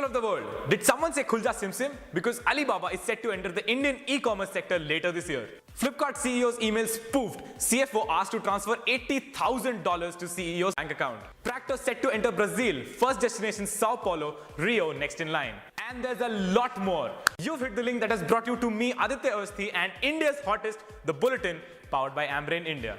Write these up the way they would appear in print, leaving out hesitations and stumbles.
People of the world, did someone say Khulja Sim Sim? Because Alibaba is set to enter the Indian e-commerce sector later this year. Flipkart CEO's email spoofed. CFO asked to transfer $80,000 to CEO's bank account. Practo set to enter Brazil. First destination Sao Paulo, Rio next in line. And there's a lot more. You've hit the link that has brought you to me, Aditya Awasthi, and India's hottest, The Bulletin, powered by Ambrain India.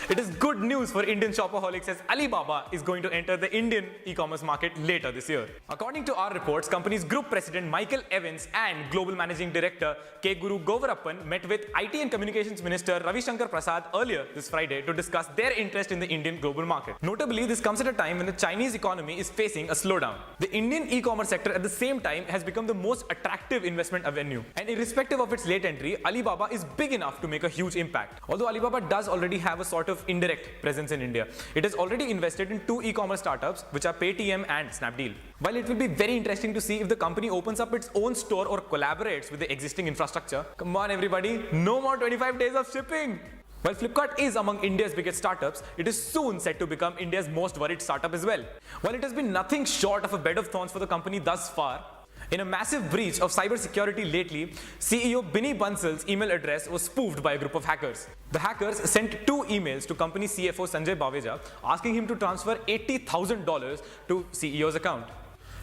It is good news for Indian shopaholics as Alibaba is going to enter the Indian e-commerce market later this year. According to our reports, company's group president Michael Evans and global managing director K. Guru Govarappan met with IT and communications minister Ravi Shankar Prasad earlier this Friday to discuss their interest in the Indian global market. Notably, this comes at a time when the Chinese economy is facing a slowdown. The Indian e-commerce sector at the same time has become the most attractive investment avenue. And irrespective of its late entry, Alibaba is big enough to make a huge impact. Although Alibaba does already have a sort of indirect presence in India. It has already invested in two e-commerce startups, which are Paytm and Snapdeal. While it will be very interesting to see if the company opens up its own store or collaborates with the existing infrastructure. Come on everybody, no more 25 days of shipping! While Flipkart is among India's biggest startups, it is soon set to become India's most worried startup as well. While it has been nothing short of a bed of thorns for the company thus far, in a massive breach of cybersecurity lately, CEO Binny Bansal's email address was spoofed by a group of hackers. The hackers sent two emails to company CFO Sanjay Baweja asking him to transfer $80,000 to CEO's account.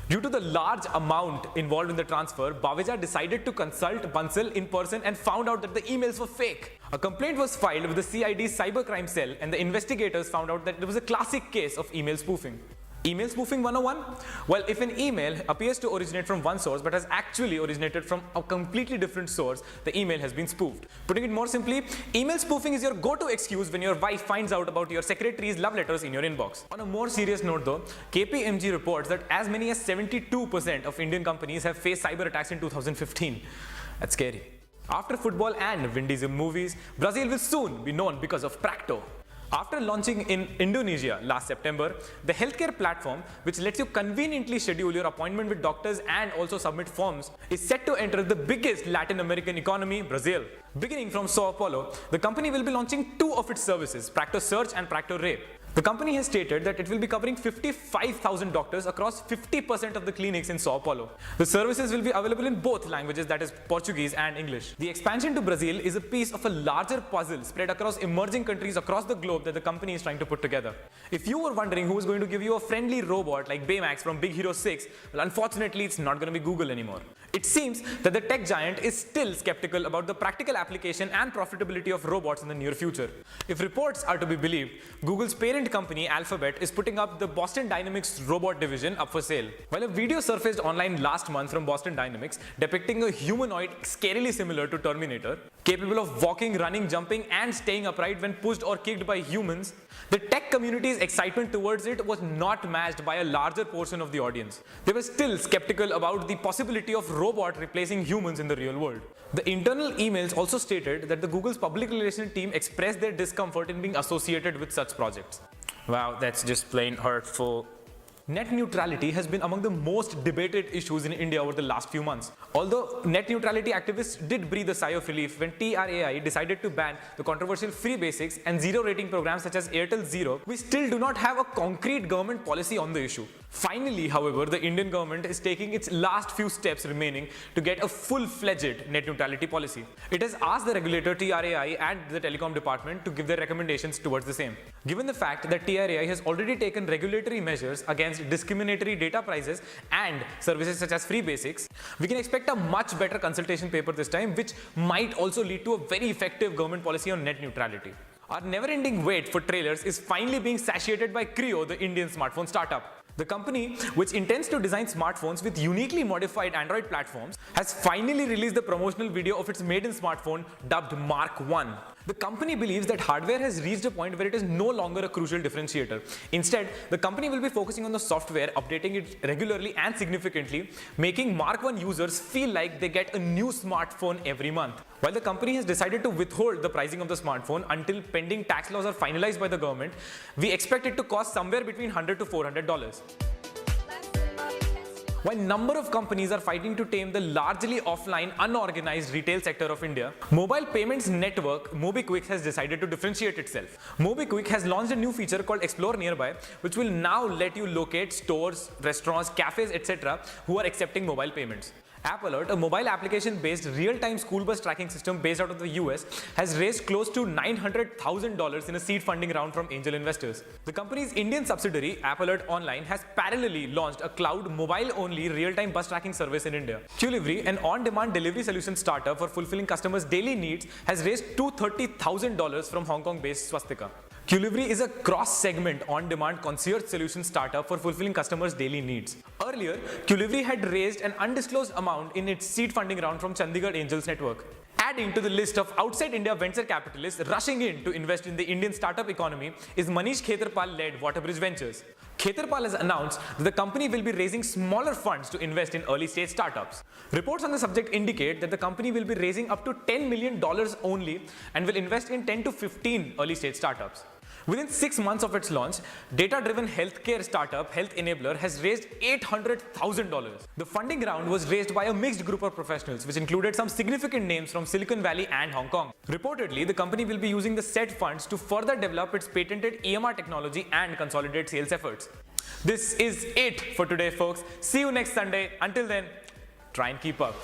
Due to the large amount involved in the transfer, Baweja decided to consult Bansal in person and found out that the emails were fake. A complaint was filed with the CID's cybercrime cell, and the investigators found out that it was a classic case of email spoofing. Email spoofing 101? Well, if an email appears to originate from one source but has actually originated from a completely different source, the email has been spoofed. Putting it more simply, email spoofing is your go-to excuse when your wife finds out about your secretary's love letters in your inbox. On a more serious note though, KPMG reports that as many as 72% of Indian companies have faced cyber attacks in 2015. That's scary. After football and Vin Diesel movies, Brazil will soon be known because of Practo. After launching in Indonesia last September, the healthcare platform, which lets you conveniently schedule your appointment with doctors and also submit forms, is set to enter the biggest Latin American economy, Brazil. Beginning from Sao Paulo, the company will be launching two of its services, Practo Search and Practo Rape. The company has stated that it will be covering 55,000 doctors across 50% of the clinics in Sao Paulo. The services will be available in both languages, that is Portuguese and English. The expansion to Brazil is a piece of a larger puzzle spread across emerging countries across the globe that the company is trying to put together. If you were wondering who is going to give you a friendly robot like Baymax from Big Hero 6, well, unfortunately it's not going to be Google anymore. It seems that the tech giant is still skeptical about the practical application and profitability of robots in the near future. If reports are to be believed, Google's parent company Alphabet is putting up the Boston Dynamics robot division up for sale. While a video surfaced online last month from Boston Dynamics depicting a humanoid scarily similar to Terminator, capable of walking, running, jumping and staying upright when pushed or kicked by humans, the tech community's excitement towards it was not matched by a larger portion of the audience. They were still skeptical about the possibility of robot replacing humans in the real world. The internal emails also stated that the Google's public relations team expressed their discomfort in being associated with such projects. Wow, that's just plain hurtful. Net neutrality has been among the most debated issues in India over the last few months. Although net neutrality activists did breathe a sigh of relief when TRAI decided to ban the controversial free basics and zero rating programs such as Airtel Zero, we still do not have a concrete government policy on the issue. Finally, however, the Indian government is taking its last few steps remaining to get a full-fledged net neutrality policy. It has asked the regulator TRAI and the telecom department to give their recommendations towards the same. Given the fact that TRAI has already taken regulatory measures against discriminatory data prices and services such as free basics, we can expect a much better consultation paper this time, which might also lead to a very effective government policy on net neutrality. Our never-ending wait for trailers is finally being satiated by Creo, the Indian smartphone startup. The company, which intends to design smartphones with uniquely modified Android platforms, has finally released the promotional video of its maiden smartphone dubbed Mark 1. The company believes that hardware has reached a point where it is no longer a crucial differentiator. Instead, the company will be focusing on the software, updating it regularly and significantly, making Mark 1 users feel like they get a new smartphone every month. While the company has decided to withhold the pricing of the smartphone until pending tax laws are finalized by the government, we expect it to cost somewhere between $100 to $400. While number of companies are fighting to tame the largely offline, unorganized retail sector of India, mobile payments network MobiKwik has decided to differentiate itself. MobiKwik has launched a new feature called Explore Nearby, which will now let you locate stores, restaurants, cafes, etc. who are accepting mobile payments. App Alert, a mobile application-based real-time school bus tracking system based out of the US, has raised close to $900,000 in a seed funding round from angel investors. The company's Indian subsidiary, App Alert Online, has parallelly launched a cloud mobile-only real-time bus tracking service in India. Qlivry, an on-demand delivery solution startup for fulfilling customers' daily needs, has raised $230,000 from Hong Kong-based Swastika. Qlivry is a cross-segment on-demand concierge solution startup for fulfilling customers' daily needs. Earlier, Qlivry had raised an undisclosed amount in its seed funding round from Chandigarh Angels Network. Adding to the list of outside India venture capitalists rushing in to invest in the Indian startup economy is Manish Khetarpal-led Waterbridge Ventures. Khetarpal has announced that the company will be raising smaller funds to invest in early-stage startups. Reports on the subject indicate that the company will be raising up to $10 million only and will invest in 10 to 15 early-stage startups. Within 6 months of its launch, data-driven healthcare startup Health Enabler has raised $800,000. The funding round was raised by a mixed group of professionals, which included some significant names from Silicon Valley and Hong Kong. Reportedly, the company will be using the said funds to further develop its patented EMR technology and consolidate sales efforts. This is it for today, folks. See you next Sunday. Until then, try and keep up.